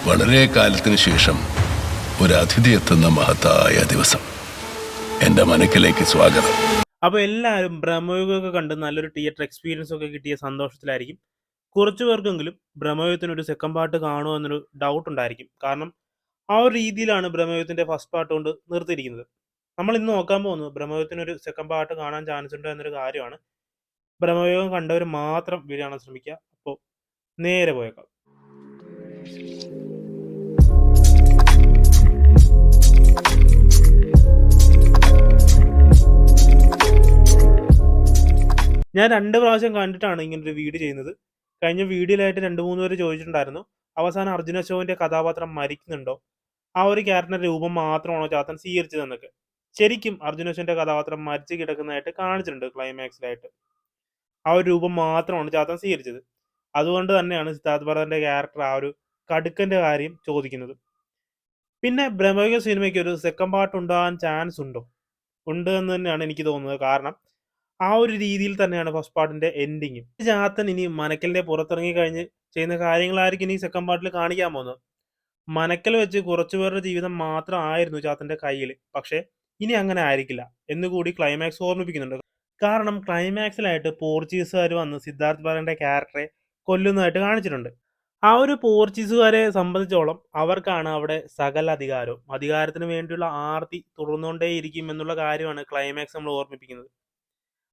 വളരെ കാലത്തിന് ശേഷം ഒരു അതിഥി എത്തുന്ന മഹത്തായ ദിവസം. എൻ്റെ മനക്കിലേക്ക് സ്വാഗതം. അപ്പോൾ എല്ലാവരും ബ്രഹ്മയുഗമൊക്കെ കണ്ട് നല്ലൊരു തിയേറ്റർ എക്സ്പീരിയൻസ് ഒക്കെ കിട്ടിയ സന്തോഷത്തിലായിരിക്കും. കുറച്ച് പേർക്കെങ്കിലും ബ്രഹ്മയുഗത്തിന് ഒരു സെക്കൻഡ് പാർട്ട് കാണുമോ എന്നൊരു ഡൗട്ട് ഉണ്ടായിരിക്കും. കാരണം ആ ഒരു രീതിയിലാണ് ബ്രഹ്മയുഗത്തിന്റെ ഫസ്റ്റ് പാർട്ട് കൊണ്ട് നിർത്തിയിരിക്കുന്നത്. നമ്മൾ ഇന്ന് നോക്കാൻ പോകുന്നത് ബ്രഹ്മയുഗത്തിന് ഒരു സെക്കൻഡ് പാർട്ട് കാണാൻ ചാൻസ് ഉണ്ടോ എന്നൊരു കാര്യമാണ്. ബ്രഹ്മയുഗം കണ്ടവർ മാത്രം വീഡിയോ കാണാൻ ശ്രമിക്കുക. അപ്പോൾ നേരെ പോയേക്കാം. ഞാൻ 2 പ്രാവശ്യം കണ്ടിട്ടാണ് ഇങ്ങനൊരു വീഡിയോ ചെയ്യുന്നത്. കഴിഞ്ഞ വീഡിയോയിലായിട്ട് 2, 3 പേര് ചോദിച്ചിട്ടുണ്ടായിരുന്നു. അവസാനം അർജുന അശോകന്റെ കഥാപാത്രം മരിക്കുന്നുണ്ടോ? ആ ഒരു ക്യാരക്ടറിന്റെ രൂപം മാത്രമാണോ ചാത്തൻ സ്വീകരിച്ചതെന്നൊക്കെ. ശരിക്കും അർജുന അശോകന്റെ കഥാപാത്രം മരിച്ചു കിടക്കുന്നതായിട്ട് കാണിച്ചിട്ടുണ്ട് ക്ലൈമാക്സിലായിട്ട്. ആ ഒരു രൂപം മാത്രമാണ് ചാത്തൻ സ്വീകരിച്ചത്. അതുകൊണ്ട് തന്നെയാണ് സിദ്ധാർത്ഥ് ഭരതന്റെ ക്യാരക്ടർ ആ ഒരു കടുക്കന്റെ കാര്യം ചോദിക്കുന്നത്. പിന്നെ ബ്രഹ്മയുഗ സിനിമയ്ക്ക് ഒരു സെക്കൻഡ് പാർട്ട് ഉണ്ടാകാൻ ചാൻസ് ഉണ്ടോ? ഉണ്ട് എന്ന് തന്നെയാണ് എനിക്ക് തോന്നുന്നത്. കാരണം ആ ഒരു രീതിയിൽ തന്നെയാണ് ഫസ്റ്റ് പാർട്ടിന്റെ എൻഡിങ്. ചാത്തൻ ഇനി മനക്കലിന്റെ പുറത്തിറങ്ങി കഴിഞ്ഞ് ചെയ്യുന്ന കാര്യങ്ങളായിരിക്കും ഇനി സെക്കൻഡ് പാർട്ടിൽ കാണിക്കാൻ പോകുന്നത്. മനക്കൽ വെച്ച് കുറച്ചു പേരുടെ ജീവിതം മാത്രം ആയിരുന്നു ചാത്തന്റെ കയ്യിൽ. പക്ഷേ ഇനി അങ്ങനെ ആയിരിക്കില്ല എന്നുകൂടി ക്ലൈമാക്സ് ഓർമ്മിപ്പിക്കുന്നുണ്ട്. കാരണം ക്ലൈമാക്സിലായിട്ട് പോർച്ചുഗീസുകാർ വന്ന് സിദ്ധാർത്ഥ് ഭരതന്റെ ക്യാരക്ടറെ കൊല്ലുന്നതായിട്ട് കാണിച്ചിട്ടുണ്ട്. ആ ഒരു പോർച്ചുഗീസുകാരെ സംബന്ധിച്ചോളം അവർക്കാണ് അവിടെ സകല അധികാരവും. അധികാരത്തിന് വേണ്ടിയുള്ള ആർത്തി തുടർന്നുകൊണ്ടേയിരിക്കും എന്നുള്ള കാര്യമാണ് ക്ലൈമാക്സ് നമ്മൾ ഓർമ്മിപ്പിക്കുന്നത്.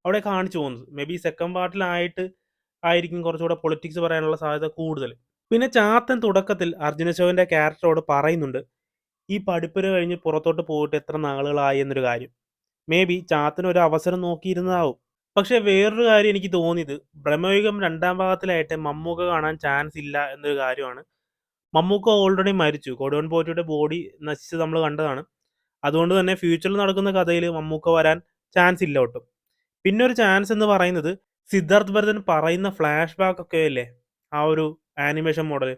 അവിടെ കാണിച്ചു പോകുന്നത്. മേ ബി സെക്കൻഡ് പാർട്ടിലായിട്ട് ആയിരിക്കും കുറച്ചുകൂടെ പൊളിറ്റിക്സ് പറയാനുള്ള സാധ്യത കൂടുതൽ. പിന്നെ ചാത്തൻ തുടക്കത്തിൽ അർജുന അശോകന്റെ ക്യാരക്ടറോട് പറയുന്നുണ്ട്, ഈ പഠിപ്പുര കഴിഞ്ഞ് പുറത്തോട്ട് പോയിട്ട് എത്ര നാളുകളായി എന്നൊരു കാര്യം. മേ ബി ചാത്തൻ ഒരു അവസരം നോക്കിയിരുന്നതാവും. പക്ഷെ വേറൊരു കാര്യം എനിക്ക് തോന്നിയത്, ബ്രഹ്മയുഗം 2ാം ഭാഗത്തിലായിട്ട് മമ്മൂക്ക കാണാൻ ചാൻസ് ഇല്ല എന്നൊരു കാര്യമാണ്. മമ്മൂക്ക ഓൾറെഡി മരിച്ചു. കൊടുവൻ പോറ്റിയുടെ ബോഡി നശിച്ച് നമ്മൾ കണ്ടതാണ്. അതുകൊണ്ട് തന്നെ ഫ്യൂച്ചറിൽ നടക്കുന്ന കഥയിൽ മമ്മൂക്ക വരാൻ ചാൻസ് ഇല്ല ഒട്ടും. പിന്നെ ഒരു ചാൻസ് എന്ന് പറയുന്നത് സിദ്ധാർത്ഥ് ഭരതൻ പറയുന്ന ഫ്ലാഷ് ബാക്ക് ഒക്കെ അല്ലേ, ആ ഒരു ആനിമേഷൻ മോഡൽ,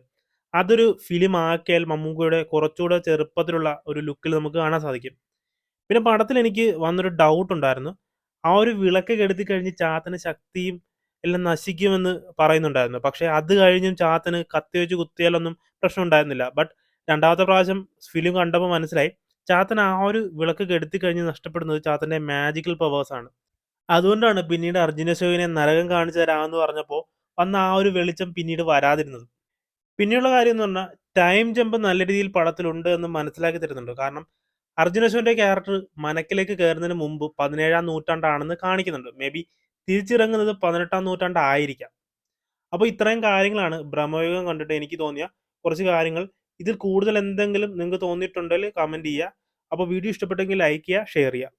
അതൊരു ഫിലിം ആക്കിയാൽ മമ്മൂക്കയുടെ കുറച്ചുകൂടെ ചെറുപ്പത്തിലുള്ള ഒരു ലുക്കിൽ നമുക്ക് കാണാൻ സാധിക്കും. പിന്നെ പടത്തിൽ എനിക്ക് വന്നൊരു ഡൗട്ട് ഉണ്ടായിരുന്നു, ആ ഒരു വിളക്ക് കെടുത്തി കഴിഞ്ഞ് ചാത്തന് ശക്തിയും എല്ലാം നശിക്കുമെന്ന് പറയുന്നുണ്ടായിരുന്നു. പക്ഷെ അത് കഴിഞ്ഞും ചാത്തന് കത്തി വെച്ച് കുത്തിയാലൊന്നും പ്രശ്നം ഉണ്ടായിരുന്നില്ല. ബട്ട് 2ാമത്തെ പ്രാവശ്യം ഫിലിം കണ്ടപ്പോൾ മനസ്സിലായി, ചാത്തൻ ആ ഒരു വിളക്ക് കെടുത്തി കഴിഞ്ഞ് നഷ്ടപ്പെടുന്നത് ചാത്തന്റെ മാജിക്കൽ പവേഴ്സ് ആണ്. അതുകൊണ്ടാണ് പിന്നീട് അർജുന അശോകനെ നരകം കാണിച്ചു തരാമെന്ന് പറഞ്ഞപ്പോൾ വന്ന ആ ഒരു വെളിച്ചം പിന്നീട് വരാതിരുന്നത്. പിന്നെയുള്ള കാര്യം എന്ന് പറഞ്ഞാൽ ടൈം ജമ്പ് നല്ല രീതിയിൽ പടത്തിലുണ്ട് എന്ന് മനസ്സിലാക്കി തരുന്നുണ്ട്. കാരണം അർജുന അശോകന്റെ ക്യാരക്ടർ മനക്കിലേക്ക് കയറുന്നതിന് മുമ്പ് 17ാം നൂറ്റാണ്ടാണെന്ന് കാണിക്കുന്നുണ്ട്. മേ ബി തിരിച്ചിറങ്ങുന്നത് 18ാം നൂറ്റാണ്ടായിരിക്കാം. അപ്പോൾ ഇത്രയും കാര്യങ്ങളാണ് ബ്രഹ്മയുഗം കണ്ടിട്ട് എനിക്ക് തോന്നിയ കുറച്ച് കാര്യങ്ങൾ. ഇതിൽ കൂടുതൽ എന്തെങ്കിലും നിങ്ങൾക്ക് തോന്നിയിട്ടുണ്ടെങ്കിൽ കമന്റ് ചെയ്യുക. അപ്പോൾ വീഡിയോ ഇഷ്ടപ്പെട്ടെങ്കിൽ ലൈക്ക് ചെയ്യുക, ഷെയർ ചെയ്യുക.